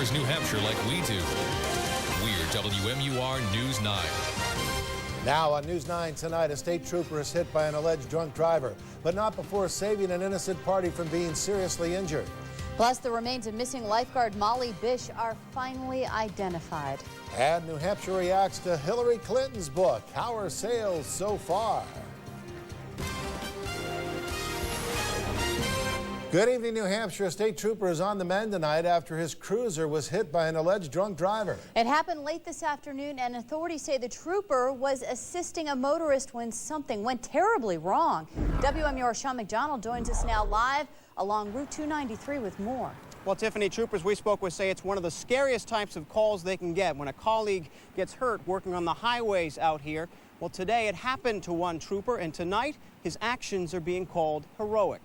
covers New Hampshire like we do. We're WMUR News 9. Now on News 9 tonight, a state trooper is hit by an alleged drunk driver, but not before saving an innocent party from being seriously injured. Plus, the remains of missing lifeguard Molly Bish are finally identified. And New Hampshire reacts to Hillary Clinton's book. How are sales so far? Good evening, New Hampshire. A state trooper is on the mend tonight after his cruiser was hit by an alleged drunk driver. It happened late this afternoon, and authorities say the trooper was assisting a motorist when something went terribly wrong. WMUR Sean McDonald joins us now live along Route 293 with more. Well, Tiffany, troopers we spoke with say it's one of the scariest types of calls they can get when a colleague gets hurt working on the highways out here. Well, today it happened to one trooper, and tonight his actions are being called heroic.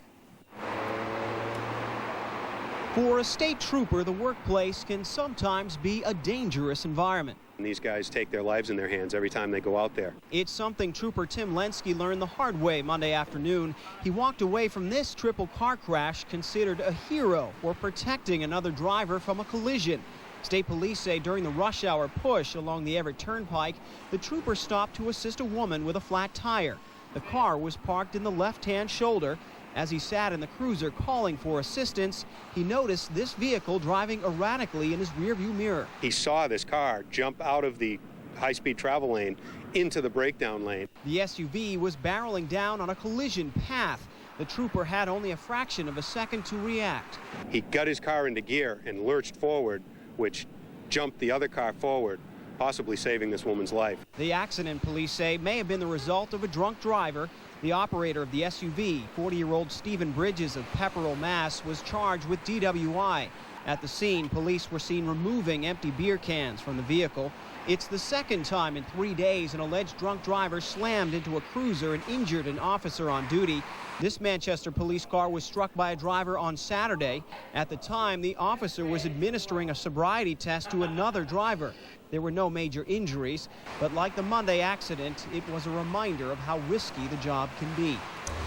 For a state trooper, the workplace can sometimes be a dangerous environment. And these guys take their lives in their hands every time they go out there. It's something Trooper Tim Lenski learned the hard way Monday afternoon. He walked away from this triple car crash considered a hero for protecting another driver from a collision. State police say during the rush hour push along the Everett Turnpike, the trooper stopped to assist a woman with a flat tire. The car was parked in the left-hand shoulder. As he sat in the cruiser calling for assistance, he noticed this vehicle driving erratically in his rearview mirror. He saw this car jump out of the high-speed travel lane into the breakdown lane. The SUV was barreling down on a collision path. The trooper had only a fraction of a second to react. He got his car into gear and lurched forward, which jumped the other car forward, possibly saving this woman's life. The accident, police say, may have been the result of a drunk driver. The operator of the SUV, 40-year-old Stephen Bridges of Pepperell, Mass., was charged with DWI. At the scene, police were seen removing empty beer cans from the vehicle. It's the second time in 3 days an alleged drunk driver slammed into a cruiser and injured an officer on duty. This Manchester police car was struck by a driver on Saturday. At the time, the officer was administering a sobriety test to another driver. There were no major injuries, but like the Monday accident, it was a reminder of how risky the job can be.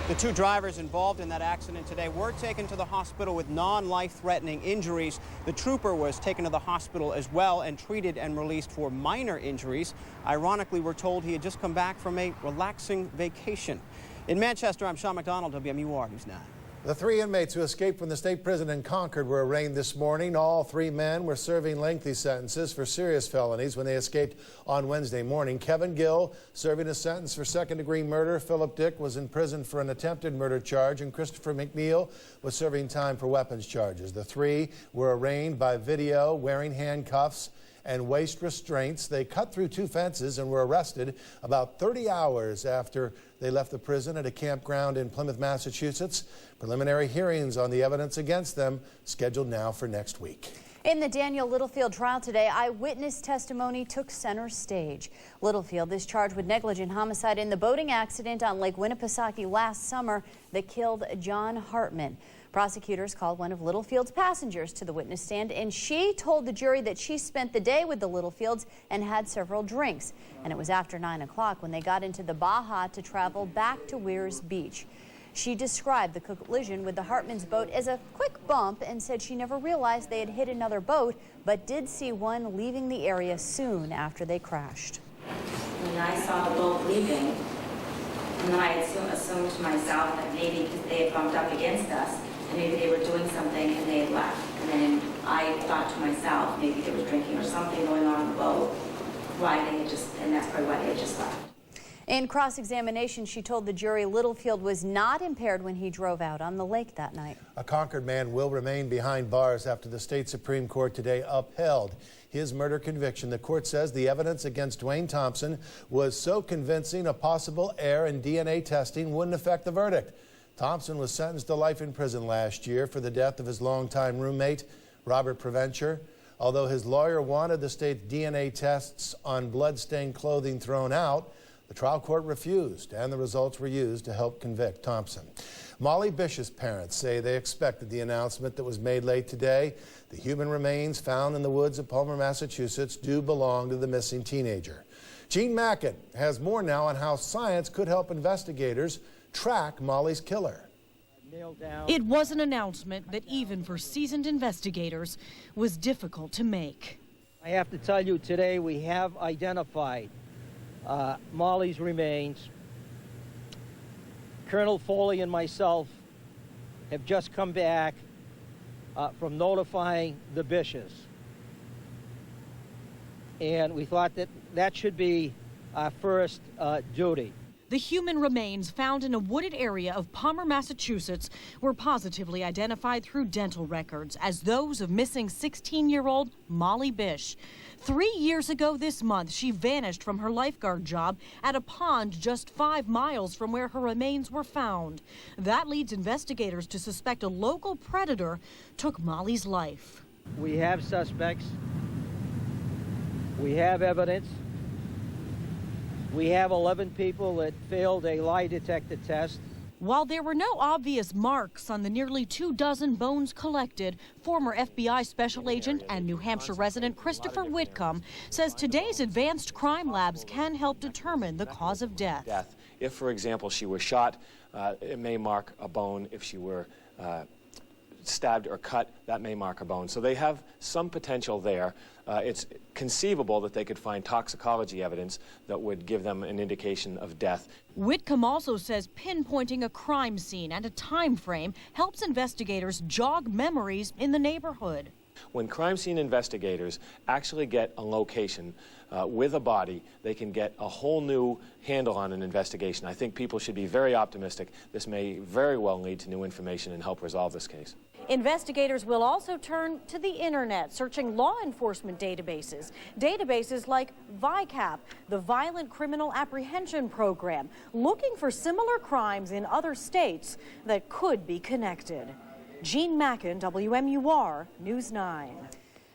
The two drivers involved in that accident today were taken to the hospital with non-life-threatening injuries. The trooper was taken to the hospital as well and treated and released for minor injuries. Ironically, we're told he had just come back from a relaxing vacation. In Manchester, I'm Sean McDonald, WMUR News 9. The three inmates who escaped from the state prison in Concord were arraigned this morning. All three men were serving lengthy sentences for serious felonies when they escaped on Wednesday morning. Kevin Gill serving a sentence for second-degree murder. Philip Dick was in prison for an attempted murder charge, and Christopher McNeil was serving time for weapons charges. The three were arraigned by video, wearing handcuffs and waist restraints. They cut through two fences and were arrested about 30 hours after they left the prison at a campground in Plymouth, Massachusetts. Preliminary hearings on the evidence against them scheduled now for next week. In the Daniel Littlefield trial today, eyewitness testimony took center stage. Littlefield is charged with negligent homicide in the boating accident on Lake Winnipesaukee last summer that killed John Hartman. Prosecutors called one of Littlefield's passengers to the witness stand, and she told the jury that she spent the day with the Littlefields and had several drinks. And it was after 9 o'clock when they got into the Baja to travel back to Weirs Beach. She described the collision with the Hartman's boat as a quick bump and said she never realized they had hit another boat, but did see one leaving the area soon after they crashed. When I saw the boat leaving, and then I assumed to myself that maybe because they had bumped up against us, and maybe they were doing something and they had left. And then I thought to myself, maybe they were drinking or something going on in the boat, and that's probably why they had just left. In cross-examination, she told the jury Littlefield was not impaired when he drove out on the lake that night. A Concord man will remain behind bars after the state Supreme Court today upheld his murder conviction. The court says the evidence against Dwayne Thompson was so convincing a possible error in DNA testing wouldn't affect the verdict. Thompson was sentenced to life in prison last year for the death of his longtime roommate, Robert Preventure. Although his lawyer wanted the state's DNA tests on blood-stained clothing thrown out, the trial court refused, and the results were used to help convict Thompson. Molly Bish's parents say they expected the announcement that was made late today. The human remains found in the woods of Palmer, Massachusetts do belong to the missing teenager. Gene Mackin has more now on how science could help investigators track Molly's killer. It was an announcement that even for seasoned investigators was difficult to make. I have to tell you today we have identified Molly's remains. Colonel Foley and myself have just come back from notifying the Bishes. And we thought that that should be our first duty. The human remains found in a wooded area of Palmer, Massachusetts were positively identified through dental records as those of missing 16-year-old Molly Bish. 3 years ago this month, she vanished from her lifeguard job at a pond just 5 miles from where her remains were found. That leads investigators to suspect a local predator took Molly's life. We have suspects. We have evidence. We have 11 people that failed a lie detector test. While there were no obvious marks on the nearly 24 bones collected, former FBI special agent and New Hampshire resident Christopher Whitcomb says today's advanced crime labs can help determine the cause of death. If, for example, she were shot, it may mark a bone. If she were stabbed or cut, that may mark a bone. So they have some potential there. It's conceivable that they could find toxicology evidence that would give them an indication of death. Whitcomb also says pinpointing a crime scene and a time frame helps investigators jog memories in the neighborhood. When crime scene investigators actually get a location with a body, they can get a whole new handle on an investigation. I think people should be very optimistic. This may very well lead to new information and help resolve this case. Investigators will also turn to the internet, searching law enforcement databases. Databases like VICAP, the Violent Criminal Apprehension Program, looking for similar crimes in other states that could be connected. Jean Mackin, WMUR, News 9.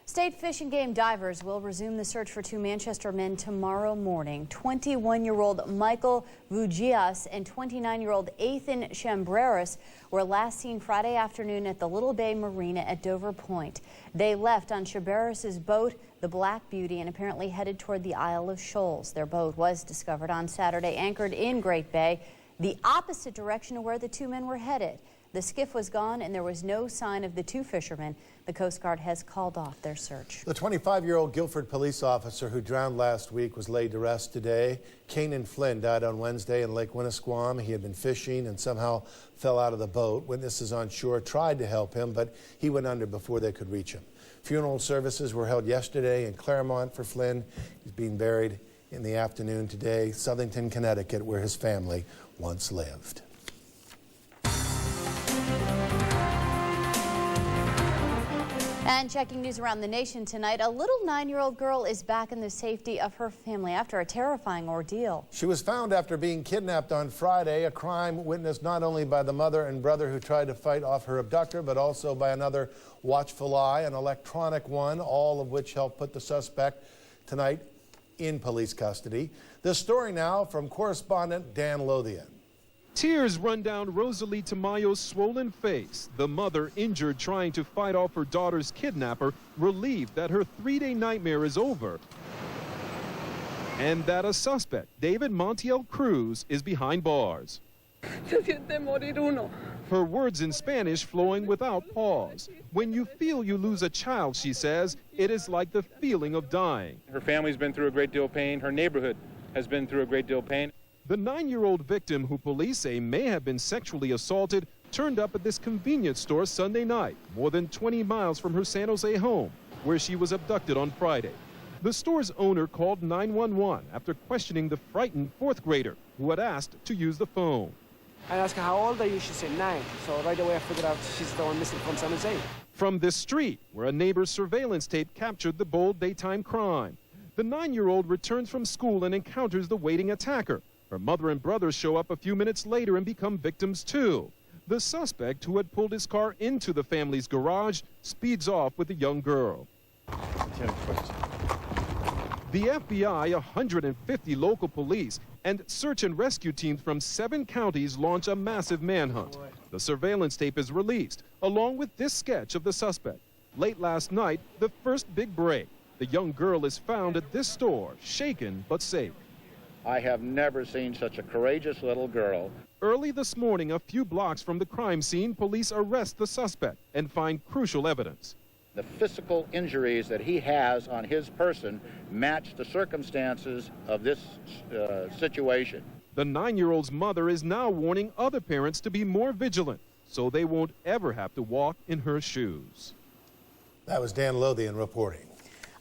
State Fish and Game divers will resume the search for 2 Manchester men tomorrow morning. 21-year-old Michael Vugias and 29-year-old Ethan Chambreras were last seen Friday afternoon at the Little Bay Marina at Dover Point. They left on Chambreras' boat, the Black Beauty, and apparently headed toward the Isle of Shoals. Their boat was discovered on Saturday, anchored in Great Bay, the opposite direction of where the 2 men were headed. The skiff was gone and there was no sign of the 2 fishermen. The Coast Guard has called off their search. The 25-year-old Guilford police officer who drowned last week was laid to rest today. Kanan Flynn died on Wednesday in Lake Winnisquam. He had been fishing and somehow fell out of the boat. Witnesses on shore tried to help him, but he went under before they could reach him. Funeral services were held yesterday in Claremont for Flynn. He's being buried in the afternoon today, Southington, Connecticut, where his family once lived. And checking news around the nation tonight, a little 9-year-old girl is back in the safety of her family after a terrifying ordeal. She was found after being kidnapped on Friday, a crime witnessed not only by the mother and brother who tried to fight off her abductor, but also by another watchful eye, an electronic one, all of which helped put the suspect tonight in police custody. This story now from correspondent Dan Lothian. Tears run down Rosalie Tamayo's swollen face, the mother injured trying to fight off her daughter's kidnapper, relieved that her 3-day nightmare is over, and that a suspect, David Montiel Cruz, is behind bars. Her words in Spanish flowing without pause. When you feel you lose a child, she says, it is like the feeling of dying. Her family's been through a great deal of pain. Her neighborhood has been through a great deal of pain. The 9-year-old victim, who police say may have been sexually assaulted, turned up at this convenience store Sunday night, more than 20 miles from her San Jose home, where she was abducted on Friday. The store's owner called 911 after questioning the frightened 4th grader who had asked to use the phone. I asked her, how old are you? She said 9. So right away I figured out she's the one missing from San Jose. From this street, where a neighbor's surveillance tape captured the bold daytime crime, the 9-year-old returns from school and encounters the waiting attacker. Her mother and brother show up a few minutes later and become victims too. The suspect, who had pulled his car into the family's garage, speeds off with the young girl. The FBI, 150 local police, and search and rescue teams from 7 counties launch a massive manhunt. The surveillance tape is released, along with this sketch of the suspect. Late last night, the first big break. The young girl is found at this store, shaken but safe. I have never seen such a courageous little girl. Early this morning, a few blocks from the crime scene, police arrest the suspect and find crucial evidence. The physical injuries that he has on his person match the circumstances of this situation. The 9-year-old's mother is now warning other parents to be more vigilant so they won't ever have to walk in her shoes. That was Dan Lothian reporting.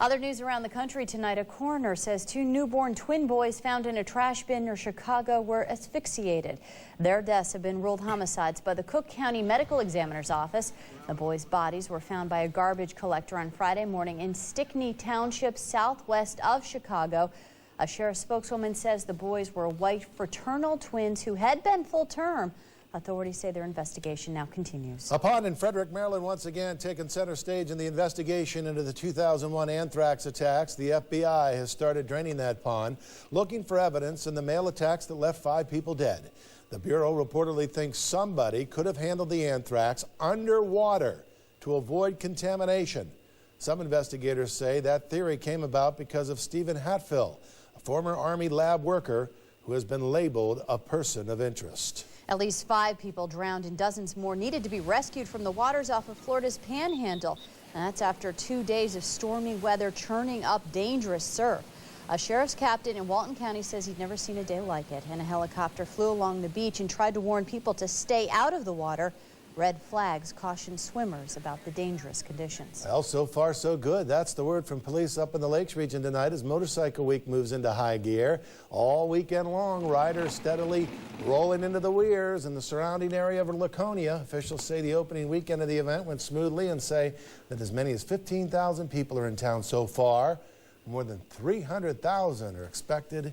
Other news around the country tonight. A coroner says 2 newborn twin boys found in a trash bin near Chicago were asphyxiated. Their deaths have been ruled homicides by the Cook County Medical Examiner's Office. The boys' bodies were found by a garbage collector on Friday morning in Stickney Township, southwest of Chicago. A sheriff's spokeswoman says the boys were white fraternal twins who had been full term. Authorities say their investigation now continues. A pond in Frederick, Maryland, once again taken center stage in the investigation into the 2001 anthrax attacks. The FBI has started draining that pond, looking for evidence in the mail attacks that left 5 people dead. The Bureau reportedly thinks somebody could have handled the anthrax underwater to avoid contamination. Some investigators say that theory came about because of Stephen Hatfill, a former Army lab worker who has been labeled a person of interest. At least 5 people drowned and dozens more needed to be rescued from the waters off of Florida's Panhandle. And that's after 2 days of stormy weather churning up dangerous surf. A sheriff's captain in Walton County says he'd never seen a day like it. And a helicopter flew along the beach and tried to warn people to stay out of the water. Red flags caution swimmers about the dangerous conditions. Well, so far so good. That's the word from police up in the Lakes region tonight as Motorcycle Week moves into high gear. All weekend long, riders steadily rolling into the weirs in the surrounding area of Laconia. Officials say the opening weekend of the event went smoothly and say that as many as 15,000 people are in town so far. More than 300,000 are expected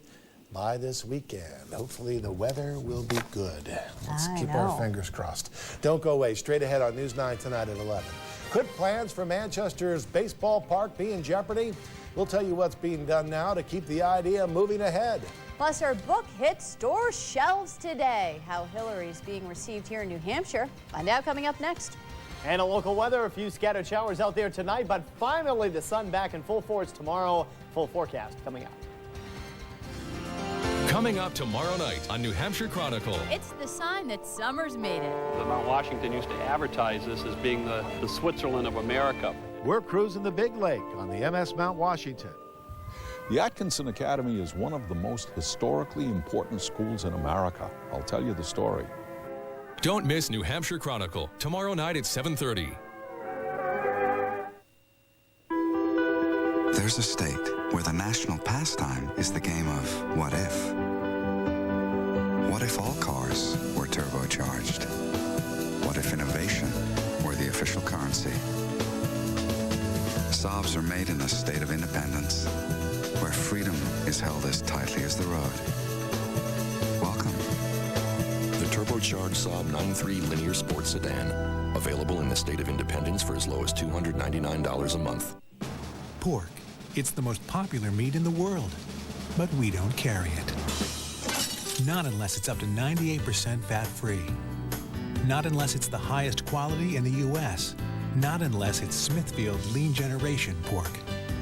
by this weekend. Hopefully the weather will be good. Let's keep our fingers crossed. Don't go away. Straight ahead on News 9 tonight at 11. Could plans for Manchester's baseball park be in jeopardy? We'll tell you what's being done now to keep the idea moving ahead. Plus, our book hit store shelves today. How Hillary's being received here in New Hampshire. Find out coming up next. And a local weather, a few scattered showers out there tonight, but finally the sun back in full force tomorrow. Full forecast coming up. Coming up tomorrow night on New Hampshire Chronicle. It's the sign that summer's made it. The Mount Washington used to advertise this as being the Switzerland of America. We're cruising the Big Lake on the MS Mount Washington. The Atkinson Academy is one of the most historically important schools in America. I'll tell you the story. Don't miss New Hampshire Chronicle tomorrow night at 7:30. There's a state where the national pastime is the game of what if. What if all cars were turbocharged? What if innovation were the official currency? Saabs are made in a state of independence, where freedom is held as tightly as the road. Welcome. The turbocharged Saab 9.3 linear sports sedan. Available in the state of independence for as low as $299 a month. Pork. It's the most popular meat in the world, but we don't carry it. Not unless it's up to 98% fat-free. Not unless it's the highest quality in the U.S. Not unless it's Smithfield Lean Generation pork.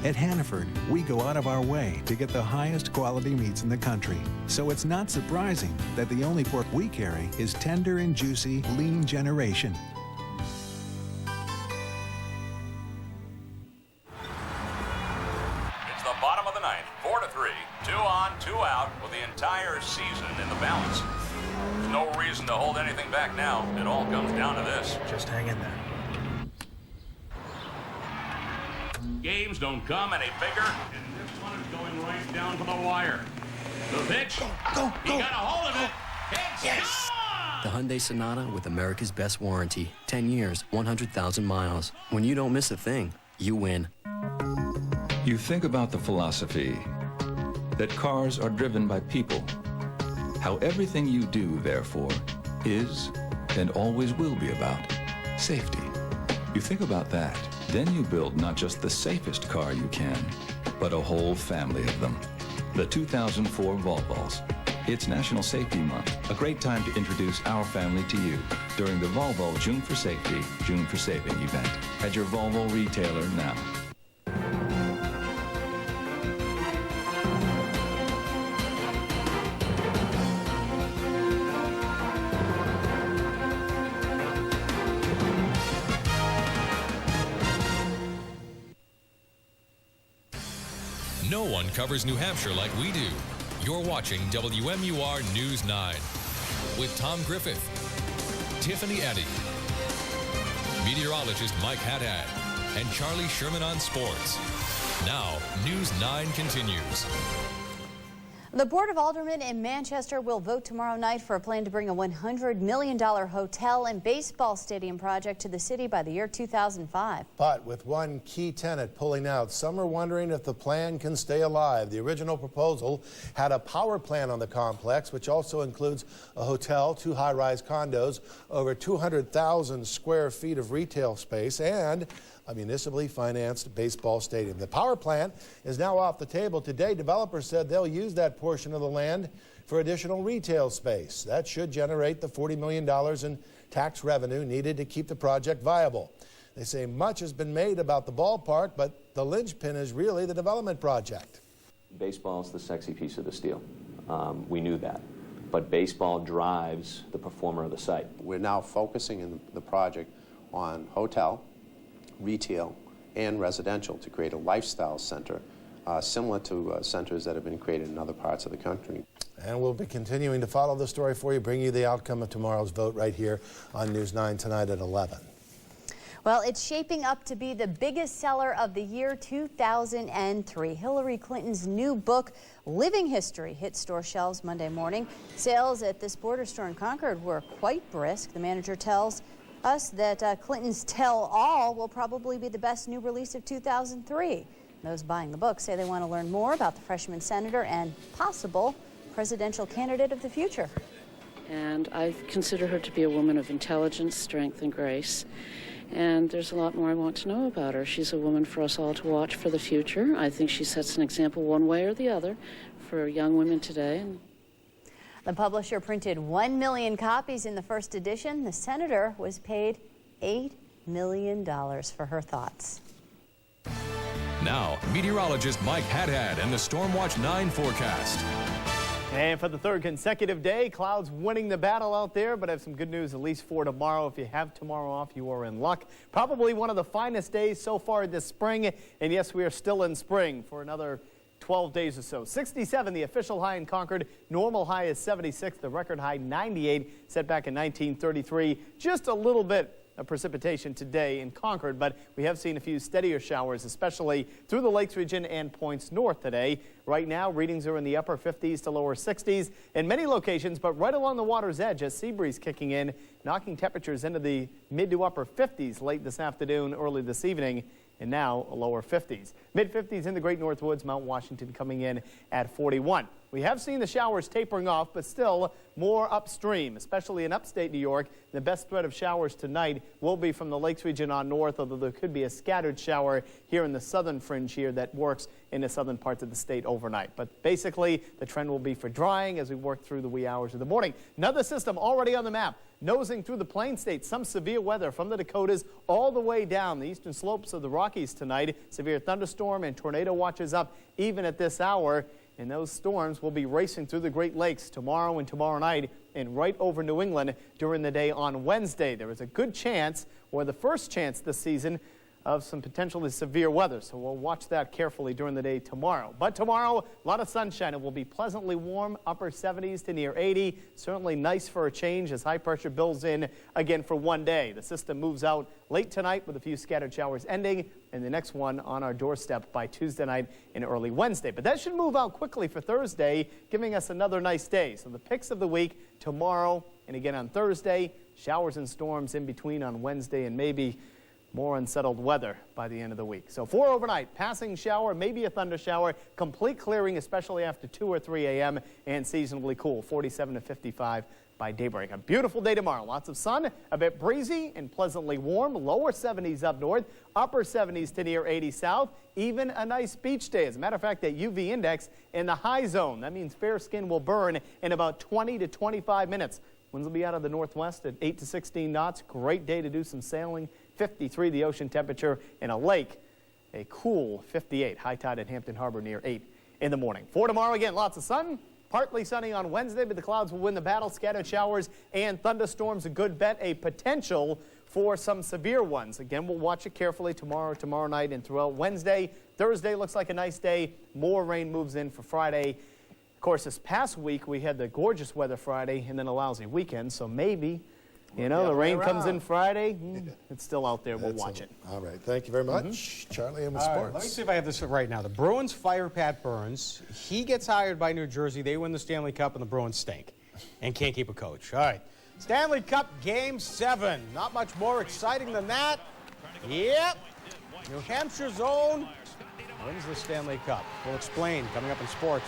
At Hannaford, we go out of our way to get the highest quality meats in the country. So it's not surprising that the only pork we carry is tender and juicy Lean Generation. It's the bottom of the ninth, 4-3, 2 on, 2 out, with the entire season in the balance. There's no reason to hold anything back now. It all comes down to this. Just hang in there. Games don't come any bigger, and this one is going right down to the wire. The pitch. Go. He got a hold of it. It's gone! The Hyundai Sonata with America's best warranty. 10 years, 100,000 miles. When you don't miss a thing, you win. You think about the philosophy that cars are driven by people. How everything you do, therefore, is and always will be about safety. You think about that. Then you build not just the safest car you can, but a whole family of them. The 2004 Volvos. It's National Safety Month, a great time to introduce our family to you during the Volvo June for Safety, June for Saving event at your Volvo retailer now. No one covers New Hampshire like we do. You're watching WMUR News 9 with Tom Griffith, Tiffany Eddy, meteorologist Mike Haddad, and Charlie Sherman on sports. Now, News 9 continues. The Board of Aldermen in Manchester will vote tomorrow night for a plan to bring a $100 million hotel and baseball stadium project to the city by the year 2005. But with one key tenant pulling out, some are wondering if the plan can stay alive. The original proposal had a power plant on the complex, which also includes a hotel, 2 high-rise condos, over 200,000 square feet of retail space, and a municipally financed baseball stadium. The power plant is now off the table. Today, developers said they'll use that portion of the land for additional retail space. That should generate the $40 million in tax revenue needed to keep the project viable. They say much has been made about the ballpark, but the linchpin is really the development project. Baseball's the sexy piece of the steel. We knew that. But baseball drives the performer of the site. We're now focusing in the project on hotel, retail, and residential to create a lifestyle center similar to centers that have been created in other parts of the country. And we'll be continuing to follow the story for you, bring you the outcome of tomorrow's vote right here on News 9 tonight at 11. Well, it's shaping up to be the biggest seller of the year 2003. Hillary Clinton's new book, Living History, hit store shelves Monday morning. Sales at this border store in Concord were quite brisk. The manager tells us that Clinton's Tell-All will probably be the best new release of 2003. Those buying the book say they want to learn more about the freshman senator and possible presidential candidate of the future. And I consider her to be a woman of intelligence, strength, and grace. And there's a lot more I want to know about her. She's a woman for us all to watch for the future. I think she sets an example one way or the other for young women today. The publisher printed 1 million copies in the first edition. The senator was paid $8 million for her thoughts. Now, meteorologist Mike Haddad and the Stormwatch 9 forecast. And for the third consecutive day, clouds winning the battle out there, but I have some good news at least for tomorrow. If you have tomorrow off, you are in luck. Probably one of the finest days so far this spring. And yes, we are still in spring for another 12 days or so. 67, the official high in Concord. Normal high is 76. The record high, 98, set back in 1933. Just a little bit of precipitation today in Concord, but we have seen a few steadier showers, especially through the Lakes region and points north today. Right now, readings are in the upper 50s to lower 60s in many locations, but right along the water's edge as sea breeze kicking in, knocking temperatures into the mid to upper 50s late this afternoon, early this evening, and now a lower 50s. Mid-50s in the Great North Woods, Mount Washington coming in at 41. We have seen the showers tapering off, but still more upstream, especially in upstate New York. The best threat of showers tonight will be from the Lakes region on north, although there could be a scattered shower here in the southern fringe here that works in the southern parts of the state overnight. But basically, the trend will be for drying as we work through the wee hours of the morning. Another system already on the map, nosing through the plain states. Some severe weather from the Dakotas all the way down the eastern slopes of the Rockies tonight. Severe thunderstorm and tornado watches up even at this hour. And those storms will be racing through the Great Lakes tomorrow and tomorrow night and right over New England during the day on Wednesday. There is a good chance, or the first chance this season, of some potentially severe weather. So we'll watch that carefully during the day tomorrow. But tomorrow, a lot of sunshine. It will be pleasantly warm, upper 70s to near 80. Certainly nice for a change as high pressure builds in again for one day. The system moves out late tonight with a few scattered showers ending, and the next one on our doorstep by Tuesday night and early Wednesday. But that should move out quickly for Thursday, giving us another nice day. So the picks of the week tomorrow and again on Thursday, showers and storms in between on Wednesday, and maybe more unsettled weather by the end of the week. So 4 overnight, passing shower, maybe a thunder shower, complete clearing, especially after 2 or 3 a.m., and seasonably cool, 47 to 55 by daybreak. A beautiful day tomorrow. Lots of sun, a bit breezy and pleasantly warm, lower 70s up north, upper 70s to near 80 south, even a nice beach day. As a matter of fact, that UV index in the high zone. That means fair skin will burn in about 20 to 25 minutes. Winds will be out of the northwest at 8 to 16 knots. Great day to do some sailing. 53 the ocean temperature, in a lake, a cool 58. High tide at Hampton Harbor near 8 in the morning. For tomorrow, again, lots of sun. Partly sunny on Wednesday, but the clouds will win the battle. Scattered showers and thunderstorms, a good bet. A potential for some severe ones. Again, we'll watch it carefully tomorrow night, and throughout Wednesday. Thursday looks like a nice day. More rain moves in for Friday. Of course, this past week we had the gorgeous weather Friday and then a lousy weekend, so maybe, the rain comes in Friday. It's still out there. We'll watch it. All right. Thank you very much. Charlie, and with All right, sports. let me see if I have this right now. The Bruins fire Pat Burns. He gets hired by New Jersey. They win the Stanley Cup, and the Bruins stink and can't keep a coach. All right. Stanley Cup Game 7. Not much more exciting than that. Yep. New Hampshire zone wins the Stanley Cup. We'll explain coming up in sports.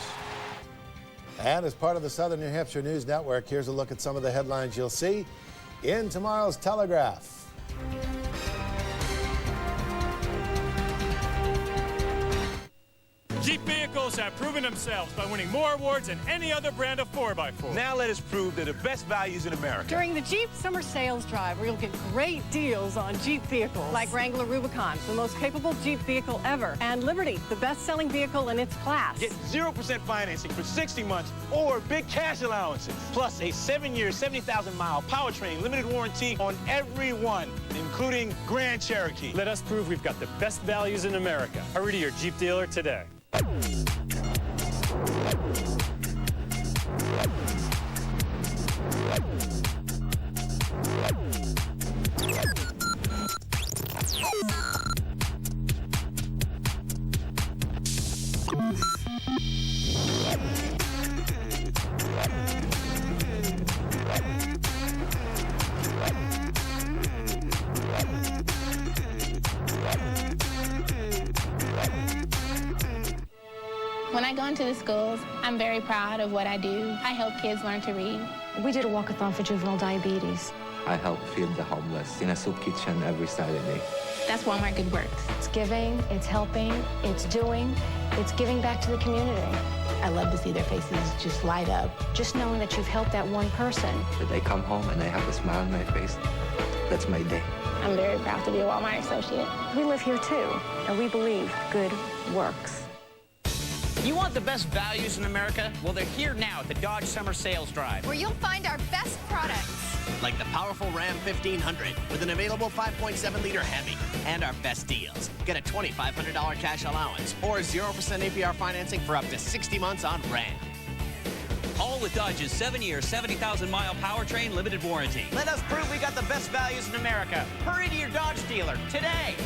And as part of the Southern New Hampshire News Network, here's a look at some of the headlines you'll see in tomorrow's Telegraph. Jeep vehicles have proven themselves by winning more awards than any other brand of 4x4. Now let us prove they're the best values in America. During the Jeep Summer Sales Drive, where you'll get great deals on Jeep vehicles. Like Wrangler Rubicon, the most capable Jeep vehicle ever. And Liberty, the best-selling vehicle in its class. Get 0% financing for 60 months or big cash allowances. Plus a 7-year, 70,000-mile powertrain limited warranty on every one, including Grand Cherokee. Let us prove we've got the best values in America. Hurry to your Jeep dealer today. When I go into the schools, I'm very proud of what I do. I help kids learn to read. We did a walkathon for juvenile diabetes. I help feed the homeless in a soup kitchen every Saturday. That's Wmur Good Works. It's giving, it's helping, it's doing, it's giving back to the community. I love to see their faces just light up. Just knowing that you've helped that one person. That I come home and I have a smile on my face, that's my day. I'm very proud to be a Wmur associate. We live here too, and we believe good works. You want the best values in America? Well, they're here now at the Dodge Summer Sales Drive. Where you'll find our best products. Like the powerful Ram 1500 with an available 5.7-liter Hemi. And our best deals. Get a $2,500 cash allowance or 0% APR financing for up to 60 months on Ram. All with Dodge's 7-year, 70,000-mile powertrain limited warranty. Let us prove we got the best values in America. Hurry to your Dodge dealer today.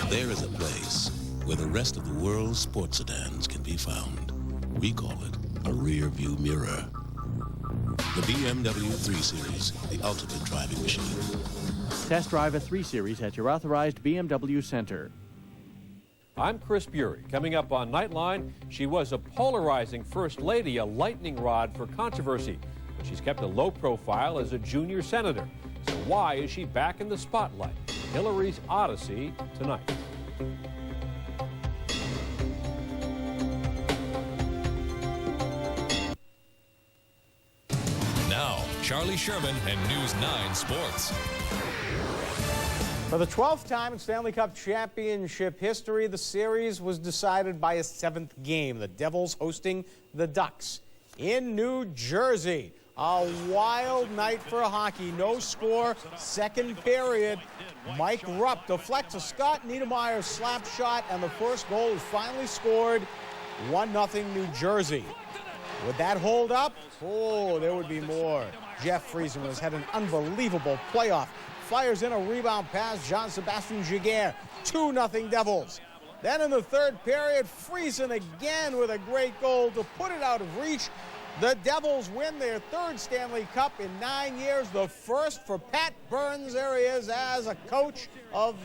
There is a place where the rest of the world's sports sedans can be found. We call it a rear view mirror. The BMW 3 Series, the ultimate driving machine. Test drive a 3 Series at your authorized BMW center. I'm Chris Bury. Coming up on Nightline, she was a polarizing first lady, a lightning rod for controversy, but she's kept a low profile as a junior senator. So why is she back in the spotlight? Hillary's Odyssey tonight. Now, Charlie Sherman and News 9 Sports. For the 12th time in Stanley Cup Championship history, the series was decided by a 7th game. The Devils hosting the Ducks in New Jersey. A wild night for hockey. No score, second period. Mike Rupp deflects a Scott Niedermayer slap shot, and the first goal is finally scored. 1-0 New Jersey. Would that hold up? Oh, there would be more. Jeff Friesen has had an unbelievable playoff. Fires in a rebound pass, Jean-Sebastien Giguère. 2-0 Devils. Then in the third period, Friesen again with a great goal to put it out of reach. The Devils win their third Stanley Cup in 9 years, the first for Pat Burns. There he is as a coach of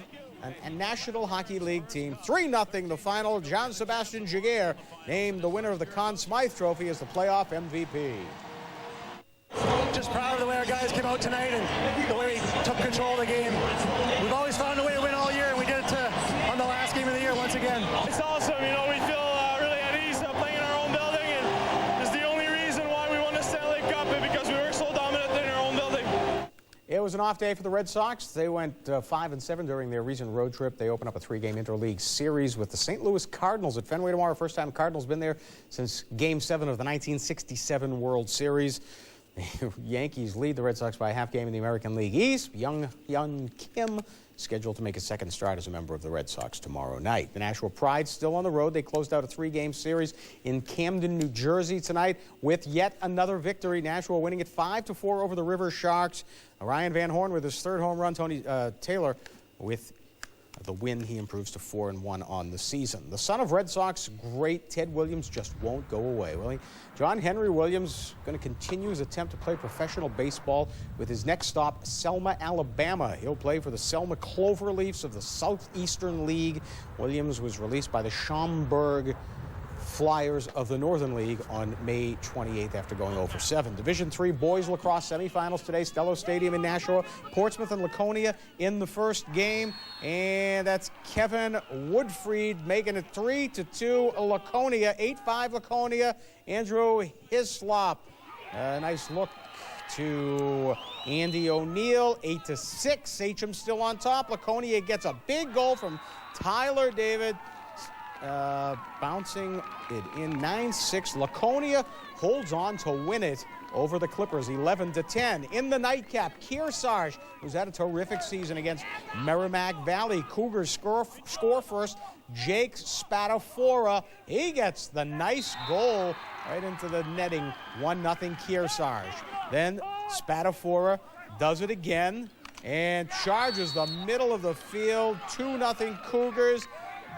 a National Hockey League team. 3-0 the final. Jean-Sebastien Giguère named the winner of the Conn Smythe Trophy as the playoff MVP. Just proud of the way our guys came out tonight and the way we took control of the game. We've always found a way to win all year, and we did it on the last game of the year once again. It's awesome. We feel really at ease playing in our own building, and it's the only reason why we won the Stanley Cup is because we were so dominant in our own building. an off day for the Red Sox. They went 5-7 during their recent road trip. They open up a 3-game interleague series with the St. Louis Cardinals at Fenway tomorrow. First time Cardinals been there since Game 7 of the 1967 World Series. The Yankees lead the Red Sox by a half game in the American League East. Young Kim scheduled to make a second start as a member of the Red Sox tomorrow night. The Nashua Pride still on the road. They closed out a 3-game series in Camden, New Jersey tonight with yet another victory. Nashua winning it 5-4 over the River Sharks. Ryan Van Horn with his third home run. Tony Taylor with the win. He improves to 4-1 on the season. The son of Red Sox great Ted Williams just won't go away, will he? John Henry Williams going to continue his attempt to play professional baseball with his next stop, Selma, Alabama. He'll play for the Selma Cloverleafs of the Southeastern League. Williams was released by the Schaumburg Flyers of the Northern League on May 28th after going 0-7. Division III boys lacrosse semifinals today, Stello Stadium in Nashua. Portsmouth and Laconia in the first game. And that's Kevin Woodfried making it 3-2 Laconia, 8-5 Laconia. Andrew Hislop, nice look to Andy O'Neill, 8-6. H.M. still on top. Laconia gets a big goal from Tyler David. Bouncing it in 9-6. Laconia holds on to win it over the Clippers 11-10. In the nightcap, Kearsarge, who's had a terrific season against Merrimack Valley. Cougars score first. Jake Spadafora, he gets the nice goal right into the netting. 1-0 Kearsarge. Then Spadafora does it again and charges the middle of the field. 2-0 Cougars.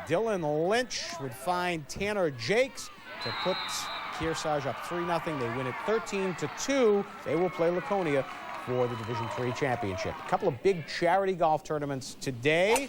Dylan Lynch would find Tanner Jakes to put Kearsarge up 3-0. They win it 13-2. They will play Laconia for the Division III championship. A couple of big charity golf tournaments today.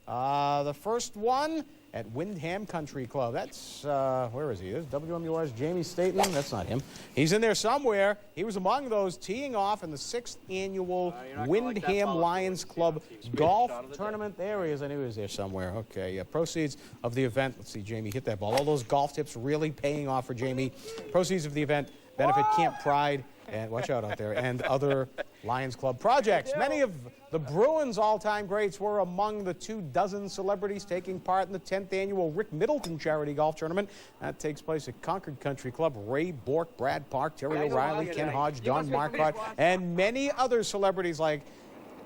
The first one at Windham Country Club. That's, where is he? There's WMUR's Jamie Staten. That's not him. He's in there somewhere. He was among those teeing off in the 6th annual Windham Lions Club golf tournament. There he is. I knew he was there somewhere. Okay, yeah. Proceeds of the event. Let's see, Jamie hit that ball. All those golf tips really paying off for Jamie. Proceeds of the event benefit Camp Pride, and watch out there, and other Lions Club projects. Many of the Bruins' all-time greats were among the 24 celebrities taking part in the 10th annual Rick Middleton Charity Golf Tournament. That takes place at Concord Country Club. Ray Bork, Brad Park, Terry O'Reilly, Ken Hodge, Don Marquardt, and many other celebrities like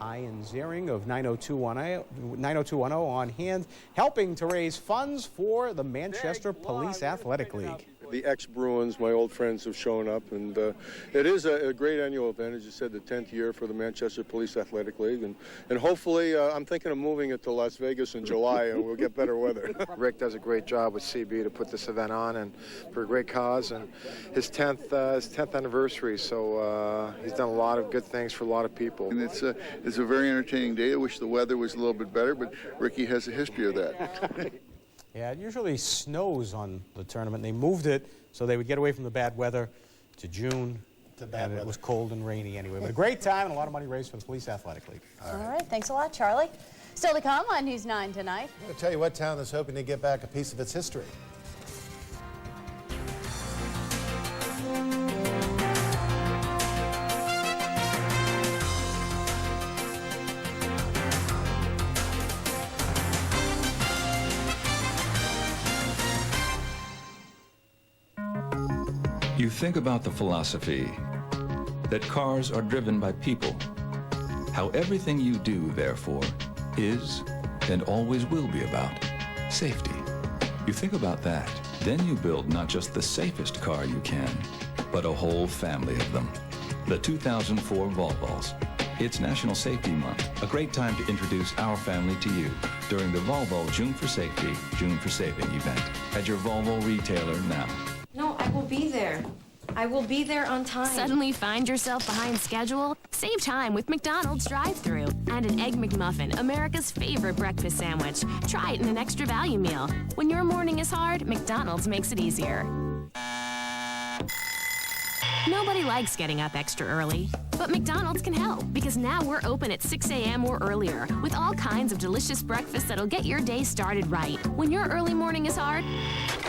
Ian Ziering of 90210 on hand, helping to raise funds for the Manchester Police Athletic League. The ex-Bruins, my old friends, have shown up, and it is a great annual event, as you said, the 10th year for the Manchester Police Athletic League, and hopefully I'm thinking of moving it to Las Vegas in July, and we'll get better weather. Rick does a great job with CB to put this event on, and for a great cause, and his 10th anniversary, so he's done a lot of good things for a lot of people. And it's a very entertaining day. I wish the weather was a little bit better, but Ricky has a history of that. Yeah, it usually snows on the tournament. They moved it so they would get away from the bad weather to June. And it was cold and rainy anyway. But a great time and a lot of money raised for the Police Athletic League. All right. Thanks a lot, Charlie. Still to come on News 9 tonight. I'm going to tell you what town is hoping to get back a piece of its history. You think about the philosophy that cars are driven by people, how everything you do, therefore, is and always will be about safety. You think about that, then you build not just the safest car you can, but a whole family of them. The 2004 Volvos. It's National Safety Month, a great time to introduce our family to you during the Volvo June for Safety, June for Saving event at your Volvo retailer now. No, I will be there. I will be there on time. Suddenly find yourself behind schedule? Save time with McDonald's drive-thru and an Egg McMuffin, America's favorite breakfast sandwich. Try it in an extra value meal. When your morning is hard, McDonald's makes it easier. Nobody likes getting up extra early, but McDonald's can help because now we're open at 6 a.m. or earlier with all kinds of delicious breakfasts that'll get your day started right. When your early morning is hard,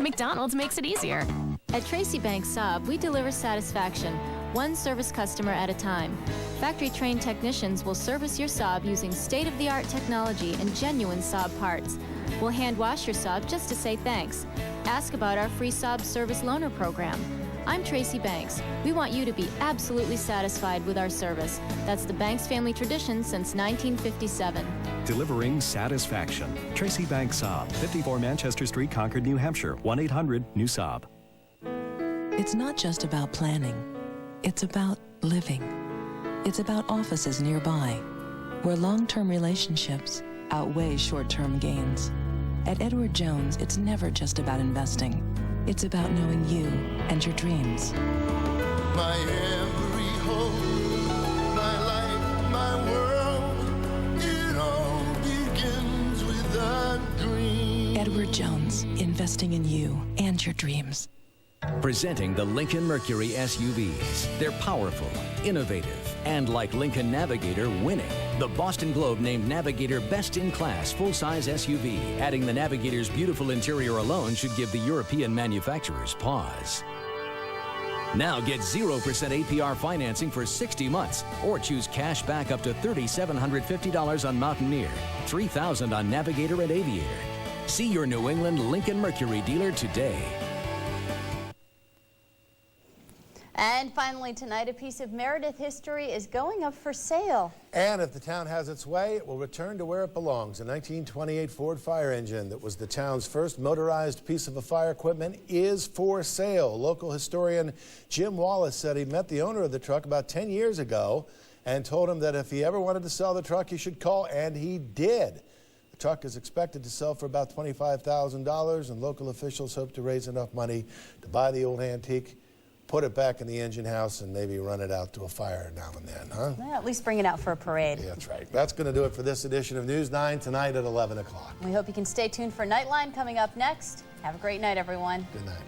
McDonald's makes it easier. At Tracy Bank Sub, we deliver satisfaction one service customer at a time. Factory-trained technicians will service your Saab using state-of-the-art technology and genuine Saab parts. We'll hand wash your Saab just to say thanks. Ask about our free Saab service loaner program. I'm Tracy Banks. We want you to be absolutely satisfied with our service. That's the Banks family tradition since 1957. Delivering satisfaction. Tracy Banks Saab, 54 Manchester Street, Concord, New Hampshire. 1-800-NEW-SAAB. It's not just about planning. It's about living. It's about offices nearby, where long-term relationships outweigh short-term gains. At Edward Jones, it's never just about investing. It's about knowing you and your dreams. My every hope, my life, my world, it all begins with a dream. Edward Jones, investing in you and your dreams. Presenting the Lincoln Mercury SUVs. They're powerful, innovative, and like Lincoln Navigator, winning. The Boston Globe named Navigator Best in Class full-size SUV. Adding the Navigator's beautiful interior alone should give the European manufacturers pause. Now get 0% APR financing for 60 months, or choose cash back up to $3,750 on Mountaineer, $3,000 on Navigator and Aviator. See your New England Lincoln Mercury dealer today. And finally tonight, a piece of Meredith history is going up for sale. And if the town has its way, it will return to where it belongs. A 1928 Ford fire engine that was the town's first motorized piece of fire equipment is for sale. Local historian Jim Wallace said he met the owner of the truck about 10 years ago and told him that if he ever wanted to sell the truck, he should call, and he did. The truck is expected to sell for about $25,000, and local officials hope to raise enough money to buy the old antique, put it back in the engine house, and maybe run it out to a fire now and then, huh? Well, at least bring it out for a parade. Yeah, that's right. That's going to do it for this edition of News 9 tonight at 11 o'clock. We hope you can stay tuned for Nightline coming up next. Have a great night, everyone. Good night.